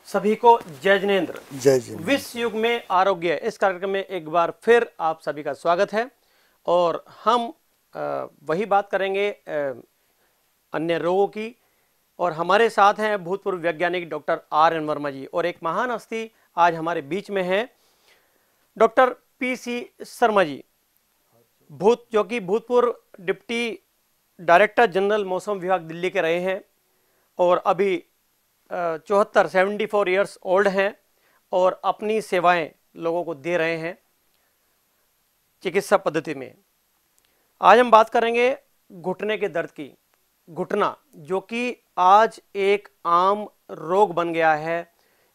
सभी को जय जिनेंद्र। जय जिनेंद्र। विश्व युग में आरोग्य इस कार्यक्रम में एक बार फिर आप सभी का स्वागत है और हम वही बात करेंगे अन्य रोगों की। और हमारे साथ हैं भूतपूर्व वैज्ञानिक डॉक्टर आर एन वर्मा जी और एक महान हस्ती आज हमारे बीच में है डॉक्टर पीसी शर्मा जी, जो कि भूतपूर्व डिप्टी डायरेक्टर जनरल मौसम विभाग दिल्ली के रहे हैं और अभी 74 ईयर्स ओल्ड हैं और अपनी सेवाएं लोगों को दे रहे हैं चिकित्सा पद्धति में। आज हम बात करेंगे घुटने के दर्द की। घुटना जो कि आज एक आम रोग बन गया है,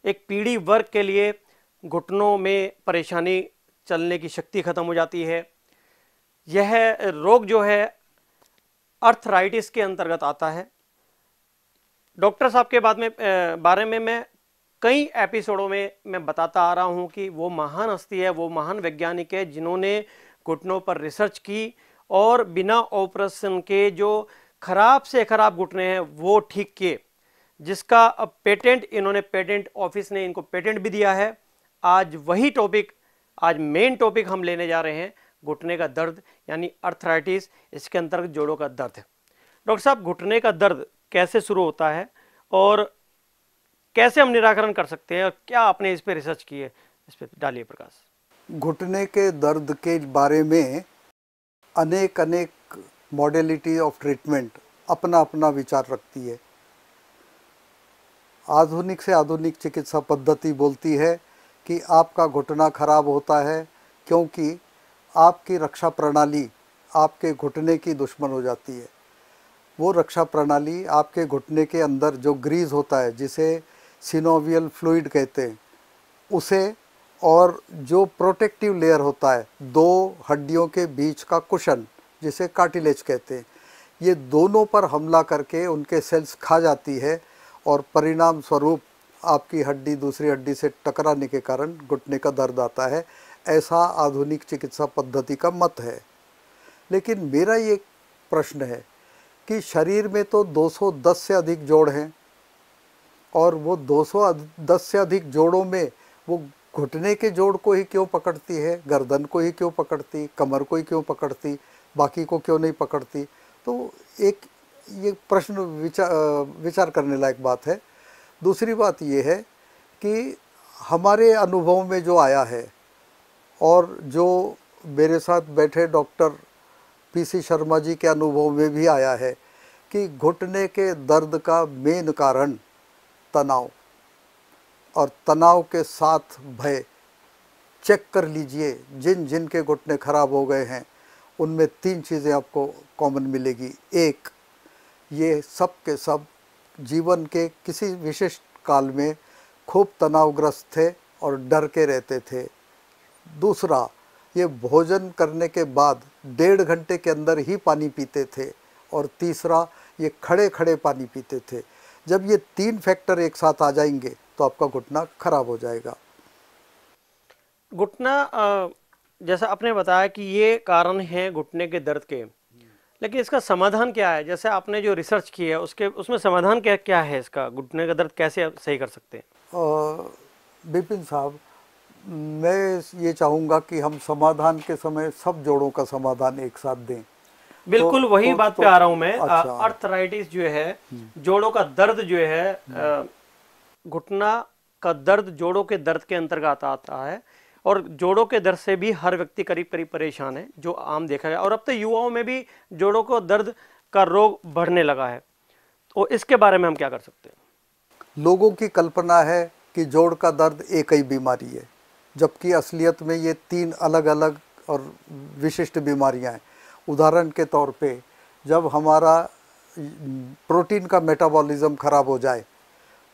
एक पीढ़ी वर्ग के लिए घुटनों में परेशानी, चलने की शक्ति खत्म हो जाती है। यह रोग जो है अर्थराइटिस के अंतर्गत आता है। डॉक्टर साहब के बारे में मैं कई एपिसोडों में मैं बताता आ रहा हूं कि वो महान हस्ती है, वो महान वैज्ञानिक है जिन्होंने घुटनों पर रिसर्च की और बिना ऑपरेशन के जो खराब से खराब घुटने हैं वो ठीक किए, जिसका अब पेटेंट इन्होंने, पेटेंट ऑफिस ने इनको पेटेंट भी दिया है। आज वही टॉपिक, आज मेन टॉपिक हम लेने जा रहे हैं, घुटने का दर्द यानी अर्थराइटिस, इसके अंतर्गत जोड़ों का दर्द है। डॉक्टर साहब, घुटने का दर्द कैसे शुरू होता है और कैसे हम निराकरण कर सकते हैं और क्या आपने इस पे रिसर्च की है, इस पे डालिए प्रकाश। घुटने के दर्द के बारे में अनेक मॉडलिटी ऑफ ट्रीटमेंट अपना अपना विचार रखती है। आधुनिक से आधुनिक चिकित्सा पद्धति बोलती है कि आपका घुटना खराब होता है क्योंकि आपकी रक्षा प्रणाली आपके घुटने की दुश्मन हो जाती है। वो रक्षा प्रणाली आपके घुटने के अंदर जो ग्रीज होता है, जिसे सिनोवियल फ्लूइड कहते हैं, उसे, और जो प्रोटेक्टिव लेयर होता है, दो हड्डियों के बीच का कुशन जिसे कार्टिलेज कहते हैं, ये दोनों पर हमला करके उनके सेल्स खा जाती है और परिणाम स्वरूप आपकी हड्डी दूसरी हड्डी से टकराने के कारण घुटने का दर्द आता है। ऐसा आधुनिक चिकित्सा पद्धति का मत है। लेकिन मेरा ये प्रश्न है कि शरीर में तो 210 से अधिक जोड़ हैं और वो 210 से अधिक जोड़ों में वो घुटने के जोड़ को ही क्यों पकड़ती है, गर्दन को ही क्यों पकड़ती, कमर को ही क्यों पकड़ती, बाकी को क्यों नहीं पकड़ती? तो एक ये प्रश्न विचार करने लायक बात है। दूसरी बात ये है कि हमारे अनुभव में जो आया है और जो मेरे साथ बैठे डॉक्टर पीसी शर्मा जी के अनुभव में भी आया है कि घुटने के दर्द का मेन कारण तनाव, और तनाव के साथ भय। चेक कर लीजिए जिन जिन के घुटने खराब हो गए हैं उनमें 3 चीज़ें आपको कॉमन मिलेगी। एक, ये सब के सब जीवन के किसी विशिष्ट काल में खूब तनावग्रस्त थे और डर के रहते थे। दूसरा, ये भोजन करने के बाद 1.5 घंटे के अंदर ही पानी पीते थे। और तीसरा, ये खड़े खड़े पानी पीते थे। जब ये 3 फैक्टर एक साथ आ जाएंगे तो आपका घुटना खराब हो जाएगा। घुटना, जैसा आपने बताया कि ये कारण है घुटने के दर्द के, लेकिन इसका समाधान क्या है? जैसे आपने जो रिसर्च की है उसमें समाधान क्या है इसका? घुटने का दर्द कैसे सही कर सकते हैं? विपिन साहब, मैं ये चाहूँगा कि हम समाधान के समय सब जोड़ों का समाधान एक साथ दें। बिल्कुल वही बात पे आ रहा हूं मैं। अच्छा। अर्थराइटिस जो है, जोड़ों का दर्द जो है, घुटना का दर्द जोड़ों के दर्द के अंतर्गत आता है और जोड़ों के दर्द से भी हर व्यक्ति करीब करीब परेशान है, जो आम देखा गया। और अब तो युवाओं में भी जोड़ों को दर्द का रोग बढ़ने लगा है। तो इसके बारे में हम क्या कर सकते हैं? लोगों की कल्पना है कि जोड़ का दर्द एक ही बीमारी है, जबकि असलियत में ये 3 अलग अलग और विशिष्ट बीमारियां हैं। उदाहरण के तौर पे, जब हमारा प्रोटीन का मेटाबॉलिज्म खराब हो जाए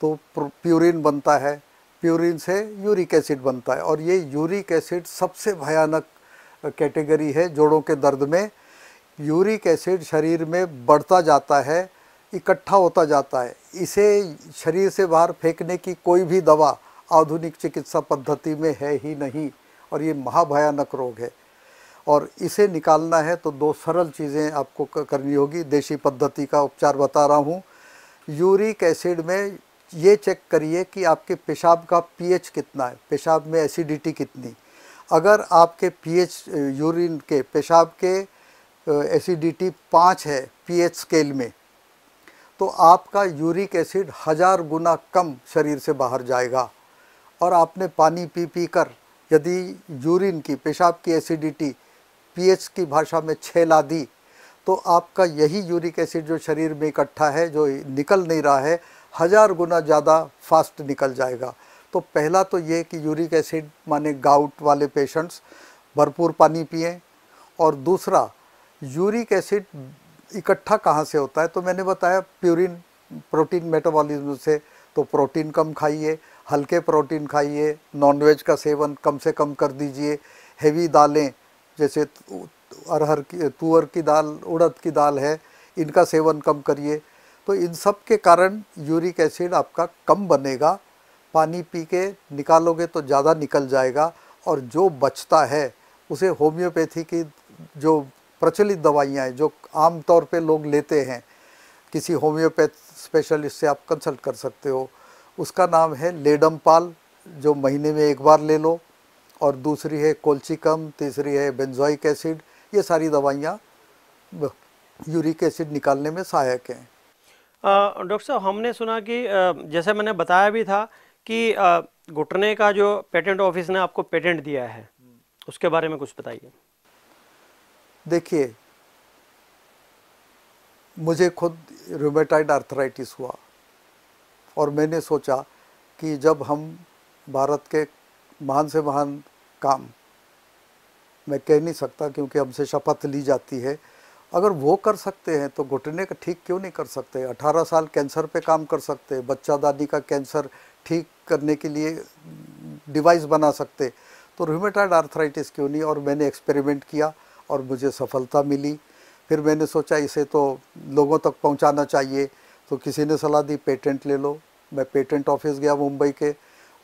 तो प्यूरिन बनता है, प्यूरिन से यूरिक एसिड बनता है, और ये यूरिक एसिड सबसे भयानक कैटेगरी है जोड़ों के दर्द में। यूरिक एसिड शरीर में बढ़ता जाता है, इकट्ठा होता जाता है। इसे शरीर से बाहर फेंकने की कोई भी दवा आधुनिक चिकित्सा पद्धति में है ही नहीं, और ये महाभयानक रोग है। और इसे निकालना है तो 2 सरल चीज़ें आपको करनी होगी। देशी पद्धति का उपचार बता रहा हूँ। यूरिक एसिड में ये चेक करिए कि आपके पेशाब का पीएच कितना है, पेशाब में एसिडिटी कितनी। अगर आपके पीएच यूरिन के पेशाब के एसिडिटी 5 है पीएच स्केल में, तो आपका यूरिक एसिड 1000 गुना कम शरीर से बाहर जाएगा। और आपने पानी पी पी कर यदि यूरिन की, पेशाब की एसिडिटी पीएच की भाषा में 6 ला दी, तो आपका यही यूरिक एसिड जो शरीर में इकट्ठा है, जो निकल नहीं रहा है, 1000 गुना ज़्यादा फास्ट निकल जाएगा। तो पहला तो ये कि यूरिक एसिड माने गाउट वाले पेशेंट्स भरपूर पानी पिएं। और दूसरा, यूरिक एसिड इकट्ठा कहाँ से होता है, तो मैंने बताया प्यूरिन, प्रोटीन मेटाबॉलिज्म से। तो प्रोटीन कम खाइए, हल्के प्रोटीन खाइए, नॉनवेज का सेवन कम से कम कर दीजिए। हेवी दालें जैसे अरहर की, तुअर की दाल, उड़द की दाल है, इनका सेवन कम करिए। तो इन सब के कारण यूरिक एसिड आपका कम बनेगा। पानी पी के निकालोगे तो ज़्यादा निकल जाएगा। और जो बचता है उसे होम्योपैथी की जो प्रचलित दवाइयाँ हैं, जो आम तौर पे लोग लेते हैं, किसी होम्योपैथ स्पेशलिस्ट से आप कंसल्ट कर सकते हो। उसका नाम है लेडमपाल, जो महीने में 1 बार ले लो। और दूसरी है कोल्चिकम, तीसरी है बेंजोइक एसिड। ये सारी दवाइयाँ यूरिक एसिड निकालने में सहायक हैं। डॉक्टर साहब, हमने सुना कि जैसे मैंने बताया भी था कि घुटने का जो पेटेंट ऑफिस ने आपको पेटेंट दिया है, उसके बारे में कुछ बताइए। देखिए, मुझे खुद रूमेटाइड आर्थराइटिस हुआ और मैंने सोचा कि जब हम भारत के महान से महान काम, मैं कह नहीं सकता क्योंकि हमसे शपथ ली जाती है, अगर वो कर सकते हैं तो घुटने का ठीक क्यों नहीं कर सकते। 18 साल कैंसर पे काम कर सकते हैं, बच्चादानी का कैंसर ठीक करने के लिए डिवाइस बना सकते, तो रूमेटाइड आर्थराइटिस क्यों नहीं। और मैंने एक्सपेरिमेंट किया और मुझे सफलता मिली। फिर मैंने सोचा इसे तो लोगों तक पहुंचाना चाहिए, तो किसी ने सलाह दी पेटेंट ले लो। मैं पेटेंट ऑफिस गया मुंबई के,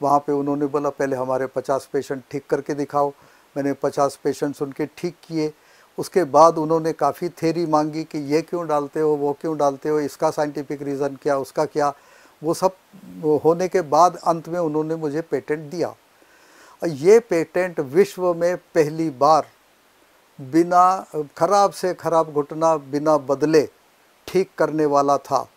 वहाँ पे उन्होंने बोला पहले हमारे 50 पेशेंट ठीक करके दिखाओ। मैंने 50 पेशेंट्स उनके ठीक किए। उसके बाद उन्होंने काफ़ी थ्योरी मांगी कि ये क्यों डालते हो, वो क्यों डालते हो, इसका साइंटिफिक रीज़न क्या, उसका क्या। वो सब होने के बाद अंत में उन्होंने मुझे पेटेंट दिया। और ये पेटेंट विश्व में पहली बार बिना खराब से खराब घुटना बिना बदले ठीक करने वाला था।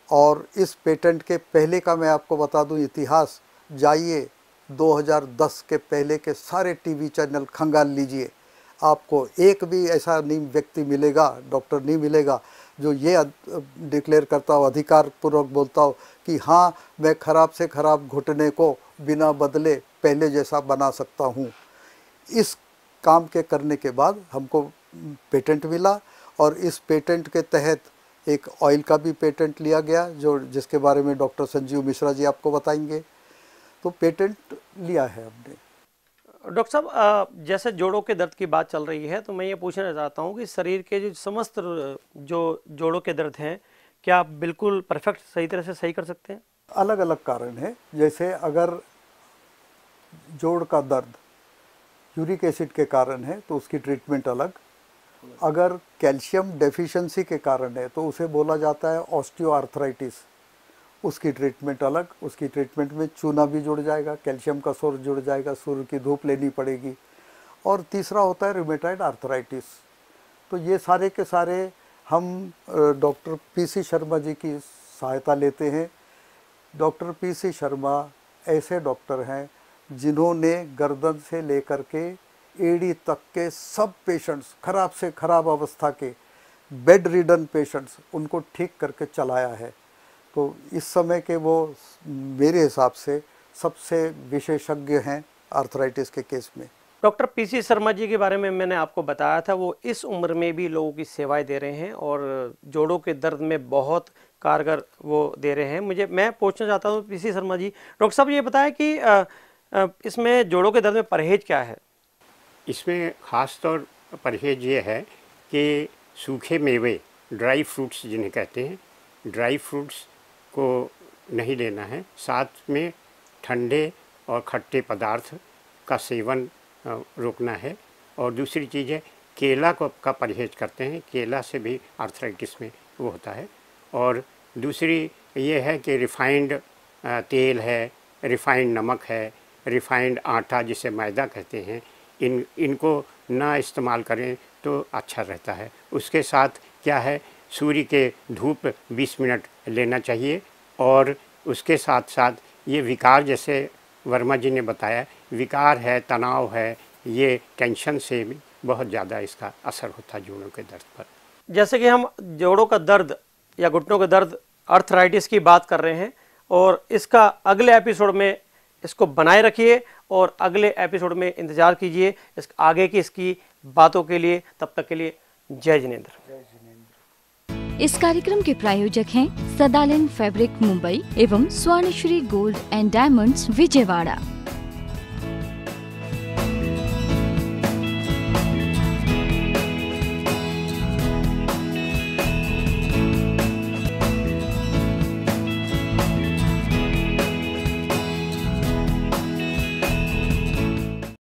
और इस पेटेंट के पहले का मैं आपको बता दूं इतिहास, जाइए 2010 के पहले के सारे टीवी चैनल खंगाल लीजिए, आपको एक भी ऐसा नहीं व्यक्ति मिलेगा, डॉक्टर नहीं मिलेगा जो ये डिक्लेयर करता हो, अधिकार पूर्वक बोलता हो कि हाँ मैं खराब से खराब घुटने को बिना बदले पहले जैसा बना सकता हूँ। इस काम के करने के बाद हमको पेटेंट मिला और इस पेटेंट के तहत एक ऑयल का भी पेटेंट लिया गया, जो जिसके बारे में डॉक्टर संजीव मिश्रा जी आपको बताएंगे। तो पेटेंट लिया है हमने। डॉक्टर साहब, जैसे जोड़ों के दर्द की बात चल रही है, तो मैं ये पूछना चाहता हूँ कि शरीर के जो समस्त जो जोड़ों के दर्द हैं, क्या आप बिल्कुल परफेक्ट सही तरह से सही कर सकते हैं? अलग अलग कारण है। जैसे अगर जोड़ का दर्द यूरिक एसिड के कारण है तो उसकी ट्रीटमेंट अलग। अगर कैल्शियम डेफिशिएंसी के कारण है तो उसे बोला जाता है ऑस्टियोआर्थराइटिस, उसकी ट्रीटमेंट अलग। उसकी ट्रीटमेंट में चूना भी जुड़ जाएगा, कैल्शियम का सोर्स जुड़ जाएगा, सूर्य की धूप लेनी पड़ेगी। और तीसरा होता है रूमेटाइड आर्थराइटिस। तो ये सारे के सारे हम डॉक्टर पीसी शर्मा जी की सहायता लेते हैं। डॉक्टर पीसी शर्मा ऐसे डॉक्टर हैं जिन्होंने गर्दन से लेकर के एड़ी तक के सब पेशेंट्स, खराब से खराब अवस्था के बेड रिडन पेशेंट्स, उनको ठीक करके चलाया है। तो इस समय के वो मेरे हिसाब से सबसे विशेषज्ञ हैं आर्थराइटिस के केस में। डॉक्टर पीसी शर्मा जी के बारे में मैंने आपको बताया था, वो इस उम्र में भी लोगों की सेवाएं दे रहे हैं और जोड़ों के दर्द में बहुत कारगर वो दे रहे हैं। मैं पूछना चाहता हूँ पीसी शर्मा जी, डॉक्टर साहब ये बताएं कि इसमें जोड़ों के दर्द में परहेज क्या है? इसमें ख़ास तौर परहेज ये है कि सूखे मेवे, ड्राई फ्रूट्स जिन्हें कहते हैं, ड्राई फ्रूट्स को नहीं लेना है। साथ में ठंडे और खट्टे पदार्थ का सेवन रोकना है। और दूसरी चीज़ है केला का परहेज करते हैं, केला से भी आर्थराइटिस में वो होता है। और दूसरी ये है कि रिफाइंड तेल है, रिफाइंड नमक है, रिफाइंड आटा जिसे मैदा कहते हैं, इनको ना इस्तेमाल करें तो अच्छा रहता है। उसके साथ क्या है, सूर्य के धूप 20 मिनट लेना चाहिए। और उसके साथ साथ ये विकार, जैसे वर्मा जी ने बताया, विकार है, तनाव है, ये टेंशन से भी बहुत ज़्यादा इसका असर होता है जोड़ों के दर्द पर। जैसे कि हम जोड़ों का दर्द या घुटनों का दर्द, आर्थराइटिस की बात कर रहे हैं, और इसका अगले एपिसोड में इसको बनाए रखिए और अगले एपिसोड में इंतज़ार कीजिए इस आगे की इसकी बातों के लिए। तब तक के लिए जय जिनेंद्र। इस कार्यक्रम के प्रायोजक हैं सदालन फैब्रिक मुंबई एवं Swarnashree gold and diamonds Vijayawada.